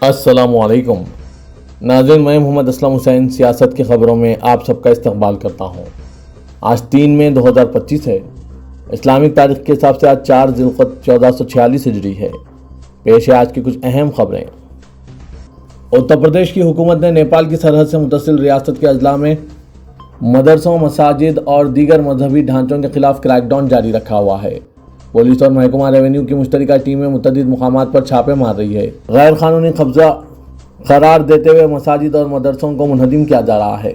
السلام علیکم ناظرین، میں محمد اسلم حسین سیاست کی خبروں میں آپ سب کا استقبال کرتا ہوں۔ آج 3 مئی 2025 ہے۔ اسلامک تاریخ کے حساب سے آج 4 ذی القعدہ 1446 ہجری ہے۔ پیش ہے آج کی کچھ اہم خبریں۔ اتر پردیش کی حکومت نے نیپال کی سرحد سے متصل ریاست کے اضلاع میں مدرسوں، مساجد اور دیگر مذہبی ڈھانچوں کے خلاف کریک ڈاؤن جاری رکھا ہوا ہے۔ پولیس اور محکمہ ریونیو کی مشترکہ ٹیمیں متعدد مقامات پر چھاپے مار رہی ہے۔ غیر قانونی قبضہ قرار دیتے ہوئے مساجد اور مدرسوں کو منہدم کیا جا رہا ہے۔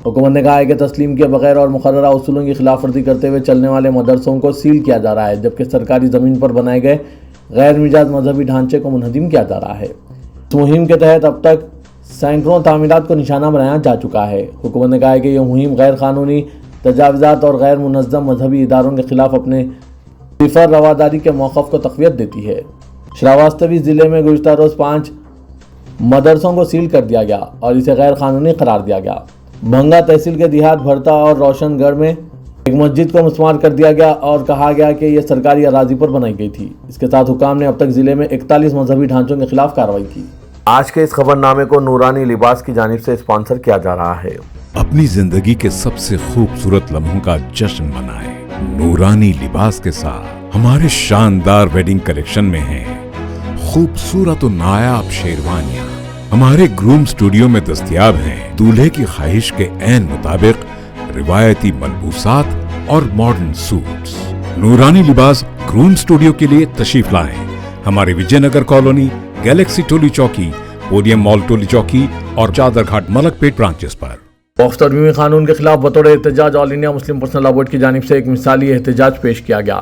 حکومت نے کہا ہے کہ تسلیم کیے بغیر اور مقررہ اصولوں کی خلاف ورزی کرتے ہوئے چلنے والے مدرسوں کو سیل کیا جا رہا ہے، جبکہ سرکاری زمین پر بنائے گئے غیر مجاز مذہبی ڈھانچے کو منہدم کیا جا رہا ہے۔ اس مہم کے تحت اب تک سینکڑوں تعمیرات کو نشانہ بنایا جا چکا ہے۔ حکومت نے کہا ہے کہ یہ مہم غیر قانونی تجاوزات اور غیر منظم مذہبی اداروں کے خلاف اپنے صفر رواداری کے موقف کو تقویت دیتی ہے۔ شراوستوی ضلع میں گزشتہ روز 5 مدرسوں کو سیل کر دیا گیا اور اسے غیر قانونی قرار دیا گیا۔ بھنگا تحصیل کے دیہات بھرتا اور روشن گڑھ میں ایک مسجد کو مسمار کر دیا گیا اور کہا گیا کہ یہ سرکاری اراضی پر بنائی گئی تھی۔ اس کے ساتھ حکام نے اب تک ضلع میں 41 مذہبی ڈھانچوں کے خلاف کارروائی کی۔ آج کے اس خبر نامے کو نورانی لباس کی جانب سے اسپانسر کیا جا رہا ہے۔ اپنی زندگی کے سب سے خوبصورت لمحوں کا جشن منائیں نورانی لباس کے ساتھ۔ ہمارے شاندار ویڈنگ کلیکشن میں ہیں خوبصورت و نایاب شیروانیاں۔ ہمارے گروم سٹوڈیو میں دستیاب ہیں دولہے کی خواہش کے عین مطابق روایتی ملبوسات اور ماڈرن سوٹس۔ نورانی لباس گروم سٹوڈیو کے لیے تشریف لائیں۔ ہمارے وجے Nagar colony, Galaxy Toli Chowki, podium مال ٹولی چوکی اور چادر گھاٹ ملک پیٹ برانچز پر۔ وقف ترمیمی قانون کے خلاف بطور احتجاج آل انڈیا مسلم پرسنل لا بورڈ کی جانب سے ایک مثالی احتجاج پیش کیا گیا۔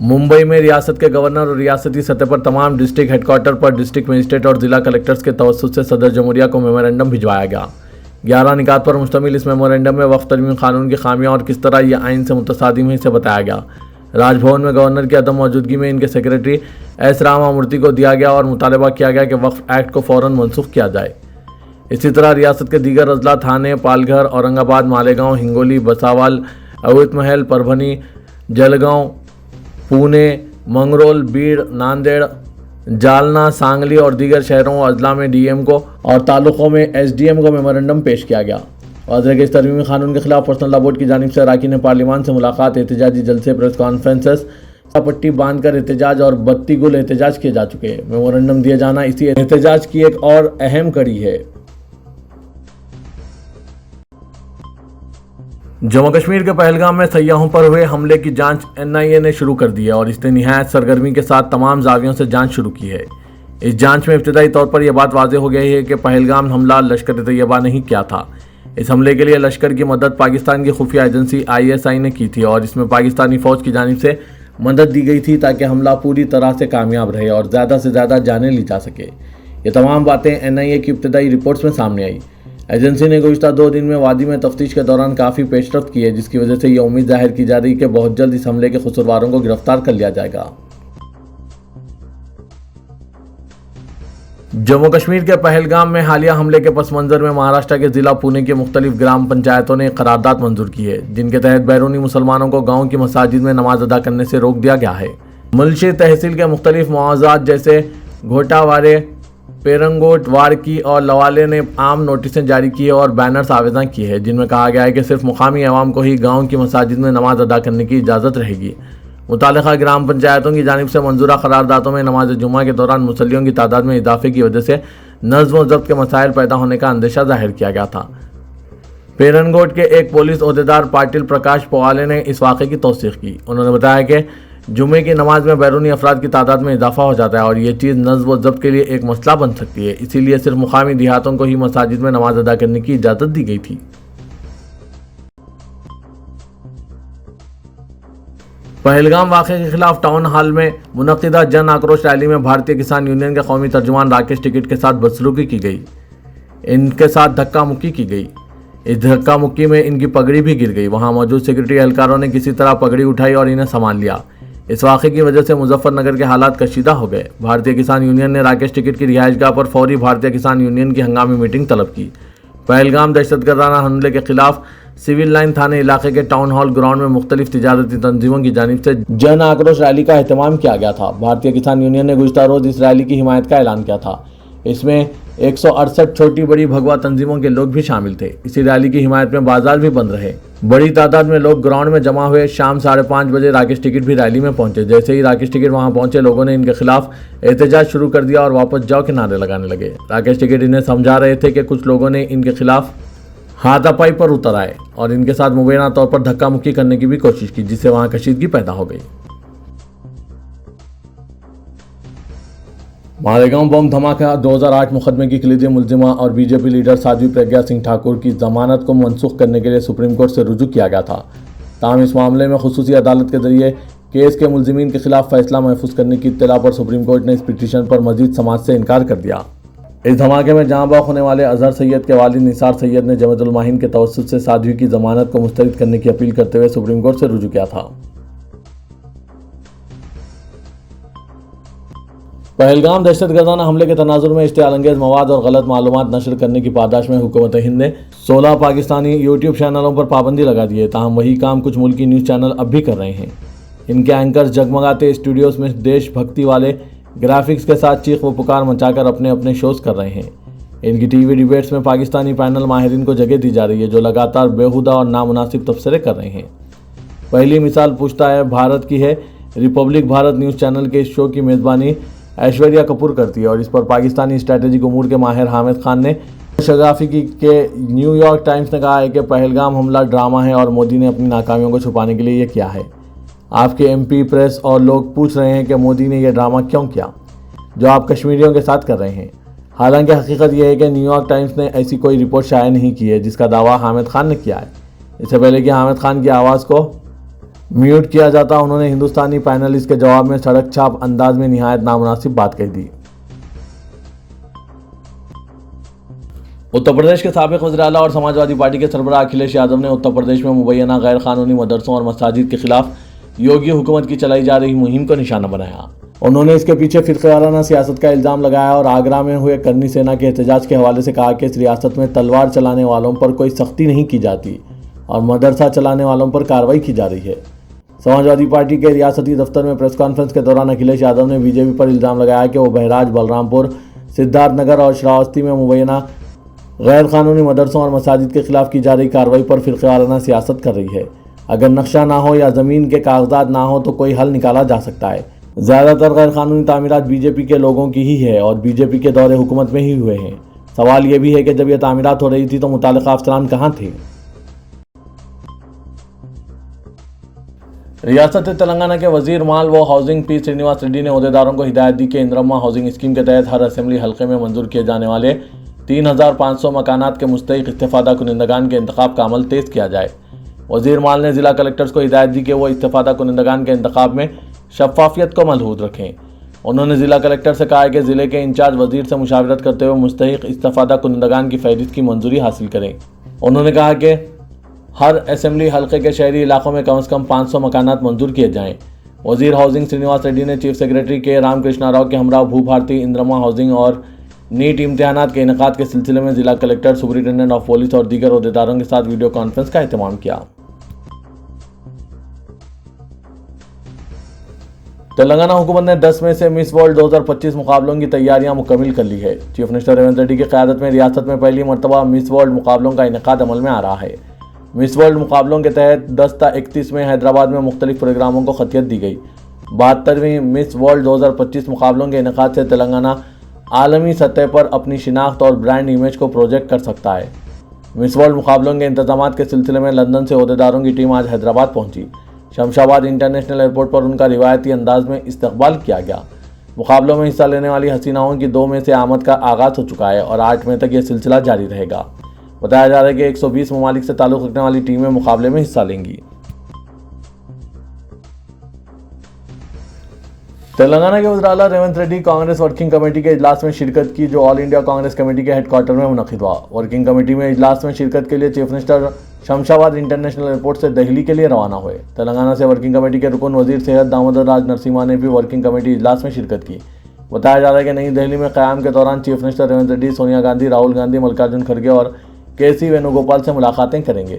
ممبئی میں ریاست کے گورنر اور ریاستی سطح پر تمام ڈسٹرکٹ ہیڈ کوارٹر پر ڈسٹرکٹ مجسٹریٹ اور ضلع کلکٹرز کے توسط سے صدر جمہوریہ کو میمورنڈم بھجوایا گیا۔ 11 نکات پر مشتمل اس میمورنڈم میں وقف ترمیمی قانون کی خامیاں اور کس طرح یہ آئین سے متصادم ہے اسے بتایا گیا۔ راج بھون میں گورنر کی عدم موجودگی میں ان کے سیکریٹری ایس راما مورتی کو دیا گیا اور مطالبہ کیا گیا کہ وقف ایکٹ کو فوراً منسوخ کیا جائے۔ اسی طرح ریاست کے دیگر اضلاع تھانے، پال گھر، اورنگ آباد، مالیگاؤں، ہنگولی، بساول، اوت محل، پربھنی، جلگاؤں، پونے، منگرول، بیڑ، ناندیڑ، جالنا، سانگلی اور دیگر شہروں و اضلاع میں ڈی ایم کو اور تعلقوں میں ایس ڈی ایم کو میمورنڈم پیش کیا گیا۔ واضح کہ اس ترمیمی قانون کے خلاف پرسنل لا بورڈ کی جانب سے اراکین پارلیمان سے ملاقات، احتجاجی جلسے، پریس کانفرنسز، پٹی باندھ کر احتجاج اور بتی گل احتجاج کیے جا چکے ہیں۔ میمورنڈم دیا جانا اسی احتجاج کی ایک اور اہم کڑی ہے۔ جموں کشمیر کے پہلگام میں سیاحوں پر ہوئے حملے کی جانچ این آئی اے نے شروع کر دی ہے اور اس نے نہایت سرگرمی کے ساتھ تمام زاویوں سے جانچ شروع کی ہے۔ اس جانچ میں ابتدائی طور پر یہ بات واضح ہو گئی ہے کہ پہلگام حملہ لشکر طیبہ نے ہی کیا تھا۔ اس حملے کے لیے لشکر کی مدد پاکستان کی خفیہ ایجنسی آئی ایس آئی نے کی تھی اور اس میں پاکستانی فوج کی جانب سے مدد دی گئی تھی تاکہ حملہ پوری طرح سے کامیاب رہے اور زیادہ سے زیادہ جانیں لی جا سکے۔ یہ تمام باتیں این آئی اے کی ابتدائی رپورٹس میں سامنے آئی۔ ایجنسی نے گزشتہ 2 دن میں وادی میں تفتیش کے دوران کافی پیش رفت کی ہے، جس کی وجہ سے یہ امید ظاہر کی جا رہی کہ بہت جلد اس حملے کے قصورواروں کو گرفتار کر لیا جائے گا۔ جموں کشمیر کے پہلگام میں حالیہ حملے کے پس منظر میں مہاراشٹر کے ضلع پونے کی مختلف گرام پنچایتوں نے قرارداد منظور کی ہے، جن کے تحت بیرونی مسلمانوں کو گاؤں کی مساجد میں نماز ادا کرنے سے روک دیا گیا ہے۔ ملشی تحصیل کے مختلف معاوضات جیسے گھوٹا وارے، پیرنگوٹ، وارکی اور لوالے نے عام نوٹسیں جاری کی اور بینرز آویزاں کی ہے، جن میں کہا گیا ہے کہ صرف مقامی عوام کو ہی گاؤں کی مساجد میں نماز ادا کرنے کی اجازت رہے گی۔ متعلقہ گرام پنچایتوں کی جانب سے منظورہ قراردادوں میں نماز جمعہ کے دوران مصلیوں کی تعداد میں اضافے کی وجہ سے نظم و ضبط کے مسائل پیدا ہونے کا اندیشہ ظاہر کیا گیا تھا۔ پیرنگوٹ کے ایک پولیس عہدیدار پاٹل پرکاش پوالے نے اس واقعے کی توثیق کی۔ انہوں نے بتایا کہ جمعے کی نماز میں بیرونی افراد کی تعداد میں اضافہ ہو جاتا ہے اور یہ چیز نظم و ضبط کے لیے ایک مسئلہ بن سکتی ہے، اسی لیے صرف مقامی دیہاتوں کو ہی مساجد میں نماز ادا کرنے کی اجازت دی گئی تھی۔ پہلگام واقعے کے خلاف ٹاؤن ہال میں منعقدہ جن آکروش ریلی میں بھارتیہ کسان یونین کے قومی ترجمان راکیش ٹکیٹ کے ساتھ بدسلوکی کی گئی، ان کے ساتھ دھکا مکی کی گئی۔ اس دھکا مکی میں ان کی پگڑی بھی گر گئی۔ وہاں موجود سیکورٹی اہلکاروں نے کسی طرح پگڑی اٹھائی اور انہیں سنبھال لیا۔ اس واقعے کی وجہ سے مظفر نگر کے حالات کشیدہ ہو گئے۔ بھارتیہ کسان یونین نے راکیش ٹکیٹ کی رہائش گاہ پر فوری بھارتیہ کسان یونین کی ہنگامی میٹنگ طلب کی۔ پہلگام دہشت گردانہ حملے کے خلاف سول لائن تھانے علاقے کے ٹاؤن ہال گراؤنڈ میں مختلف تجارتی تنظیموں کی جانب سے جن آکروش ریلی کا اہتمام کیا گیا تھا۔ بھارتیہ کسان یونین نے گزشتہ روز اس ریلی کی حمایت کا اعلان کیا تھا۔ اس میں 168 چھوٹی بڑی بھگوا تنظیموں کے لوگ بھی شامل تھے۔ اسی ریلی کی حمایت میں بازار بھی بند رہے۔ بڑی تعداد میں لوگ گراؤنڈ میں جمع ہوئے۔ شام 5:30 بجے راکیش ٹکیٹ بھی ریلی میں پہنچے۔ جیسے ہی راکیش ٹکیٹ وہاں پہنچے، لوگوں نے ان کے خلاف احتجاج شروع کر دیا اور واپس جاؤ کے نعرے لگانے لگے۔ راکیش ٹکیٹ انہیں سمجھا رہے تھے کہ کچھ لوگوں نے ان کے خلاف ہاتھا پائی پر اتر آئے اور ان کے ساتھ مبینہ طور پر دھکا مکی کرنے کی بھی کوشش کی، جس سے وہاں کشیدگی پیدا ہو گئی۔ مالیگاؤں بم دھماکہ 2008 مقدمے کی کلیدی ملزمہ اور B J P leader Sadhvi Pragya Singh Thakur کی ضمانت کو منسوخ کرنے کے لیے سپریم کورٹ سے رجوع کیا گیا تھا۔ تاہم اس معاملے میں خصوصی عدالت کے ذریعے کیس کے ملزمین کے خلاف فیصلہ محفوظ کرنے کی اطلاع پر سپریم کورٹ نے اس پٹیشن پر مزید سماعت سے انکار کر دیا۔ اس دھماکے میں جاں بحق ہونے والے اظہر سید کے والد نثار سید نے جمعیت علماء ہند کے توسط سے سادھوی کی ضمانت کو مسترد کرنے کی اپیل کرتے ہوئے سپریم کورٹ سے رجوع کیا تھا۔ پہلگام دہشت گردانہ حملے کے تناظر میں اشتعال انگیز مواد اور غلط معلومات نشر کرنے کی پاداش میں حکومت ہند نے 16 پاکستانی یوٹیوب چینلوں پر پابندی لگا دی ہے۔ تاہم وہی کام کچھ ملکی نیوز چینل اب بھی کر رہے ہیں۔ ان کے اینکرز جگمگاتے اسٹوڈیوز میں دیش بھکتی والے گرافکس کے ساتھ چیخ و پکار مچا کر اپنے شوز کر رہے ہیں۔ ان کی ٹی وی ڈیبیٹس میں پاکستانی پینل ماہرین کو جگہ دی جا رہی ہے، جو لگاتار بیہودہ اور نامناسب تبصرے کر رہے ہیں۔ پہلی مثال پوچھتا ہے بھارت کی ہے۔ ریپبلک بھارت نیوز چینل کے اس شو کی میزبانی ایشوریہ کپور کرتی ہے اور اس پر پاکستانی اسٹریٹجک امور کے ماہر حامد خان نے شگافی کی کہ نیو یارک ٹائمز نے کہا ہے کہ پہلگام حملہ ڈرامہ ہے اور مودی نے اپنی ناکامیوں کو چھپانے کے لیے یہ کیا ہے۔ آپ کے ایم پی، پریس اور لوگ پوچھ رہے ہیں کہ مودی نے یہ ڈرامہ کیوں کیا جو آپ کشمیریوں کے ساتھ کر رہے ہیں۔ حالانکہ حقیقت یہ ہے کہ نیو یارک ٹائمز نے ایسی کوئی رپورٹ شائع نہیں کی ہے جس کا دعویٰ حامد خان نے کیا ہے۔ اس سے پہلے کہ حامد خان کی آواز کو میوٹ کیا جاتا، انہوں نے ہندوستانی پینلسٹ کے جواب میں سڑک چھاپ انداز میں نہایت نامناسب بات کہہ دی۔ اتر پردیش کے سابق وزیر اعلیٰ اور سماجوادی پارٹی کے سربراہ اکھلیش یادو نے اتر پردیش میں مبینہ غیر قانونی مدرسوں اور مساجد کے خلاف یوگی حکومت کی چلائی جا رہی مہم کو نشانہ بنایا۔ انہوں نے اس کے پیچھے فرقہ وارانہ سیاست کا الزام لگایا اور آگرہ میں ہوئے کرنی سینا کے احتجاج کے حوالے سے کہا کہ اس ریاست میں تلوار چلانے والوں پر کوئی سختی نہیں کی جاتی اور مدرسہ چلانے والوں پر کارروائی کی جا رہی ہے۔ سماجوادی پارٹی کے ریاستی دفتر میں پریس کانفرنس کے دوران اکھلیش یادو نے بی جے پی پر الزام لگایا کہ وہ بہراج، بلرام پور، سدھارتھ نگر اور شراوستی میں مبینہ غیر قانونی مدرسوں اور مساجد کے خلاف کی جا رہی کارروائی پر فرقہ وارانہ سیاست کر رہی ہے۔ اگر نقشہ نہ ہو یا زمین کے کاغذات نہ ہو تو کوئی حل نکالا جا سکتا ہے۔ زیادہ تر غیر قانونی تعمیرات بی جے پی کے لوگوں کی ہی ہے اور بی جے پی کے دور حکومت میں ہی ہوئے ہیں۔ سوال یہ بھی ہے کہ جب یہ تعمیرات ہو رہی تھی تو متعلقہ افسران کہاں تھے؟ ریاست تلنگانہ کے وزیر مال و ہاؤسنگ پی سرینواس ریڈی نے عہدیداروں کو ہدایت دی کہ اندرما ہاؤسنگ اسکیم کے تحت ہر اسمبلی حلقے میں منظور کیے جانے والے 3500 مکانات کے مستحق استفادہ کنندگان کے انتخاب کا عمل تیز کیا جائے۔ وزیر مال نے ضلع کلکٹرز کو ہدایت دی کہ وہ استفادہ کنندگان کے انتخاب میں شفافیت کو ملحوظ رکھیں۔ انہوں نے ضلع کلکٹر سے کہا کہ ضلع کے انچارج وزیر سے مشاورت کرتے ہوئے مستحق استفادہ کنندگان کی فہرست کی منظوری حاصل کریں۔ انہوں نے کہا کہ ہر اسمبلی حلقے کے شہری علاقوں میں کم از کم 500 مکانات منظور کیے جائیں۔ وزیر ہاؤسنگ سرینواس ریڈی نے چیف سیکریٹری کے رام کرشنا راؤ کے ہمراہ بھو بھارتی اندرما ہاؤسنگ اور نیٹ امتحانات کے انعقاد کے سلسلے میں ضلع کلکٹر، سپرنٹینڈنٹ آف پولیس اور دیگر عہدیداروں کے ساتھ ویڈیو کانفرنس کا اہتمام کیا۔ تلنگانہ حکومت نے 10 میں سے مس ورلڈ 2025 مقابلوں کی تیاریاں مکمل کر لی ہے۔ چیف منسٹر ریونت ریڈی کی قیادت میں ریاست میں پہلی مرتبہ مس ورلڈ مقابلوں کا انعقاد عمل میں آ رہا ہے۔ مس ورلڈ مقابلوں کے تحت 10 تا 31 میں حیدرآباد میں مختلف پروگراموں کو خطیت دی گئی۔ 72ویں مس ورلڈ 2025 مقابلوں کے انعقاد سے تلنگانہ عالمی سطح پر اپنی شناخت اور برانڈ امیج کو پروجیکٹ کر سکتا ہے۔ مس ورلڈ مقابلوں کے انتظامات کے سلسلے میں لندن سے عہدیداروں کی ٹیم آج حیدرآباد پہنچی۔ شمشاباد انٹرنیشنل ایئرپورٹ پر ان کا روایتی انداز میں استقبال کیا گیا۔ مقابلوں میں حصہ لینے والی حسیناؤں کی 2 میں سے آمد کا آغاز ہو چکا ہے اور 8 مئی تک یہ سلسلہ جاری رہے گا۔ بتایا جا رہا ہے کہ 120 ممالک سے تعلق رکھنے والی ٹیمیں مقابلے میں حصہ لیں گی۔ تلنگانہ کے وزیر اعلیٰ ریونت ریڈی کانگریس ورکنگ کمیٹی کے اجلاس میں شرکت کی جو آل انڈیا کانگریس کمیٹی کے ہیڈ کوارٹر میں منعقد ہوا۔ ورکنگ کمیٹی میں اجلاس میں شرکت کے لیے chief minister Shamshabad international airport سے دہلی کے لیے روانہ ہوئے۔ تلنگانہ سے ورکنگ کمیٹی کے رکن وزیر صحت دامودر راج نرسمہا نے بھی ورکنگ کمیٹی اجلاس میں شرکت کی۔ بتایا جا رہا ہے کہ نئی دہلی میں قیام کے دوران چیف منسٹر ریونت ریڈی سونیا گاندھی، راہل گاندھی، ملکارجن کھڑگے اور کے سی وینو گوپال سے ملاقاتیں کریں گے۔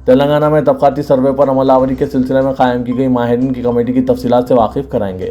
تلنگانہ میں طبقاتی سروے پر عمل آوری کے سلسلے میں قائم کی گئی ماہرین کی کمیٹی کی تفصیلات سے واقف کرائیں گے۔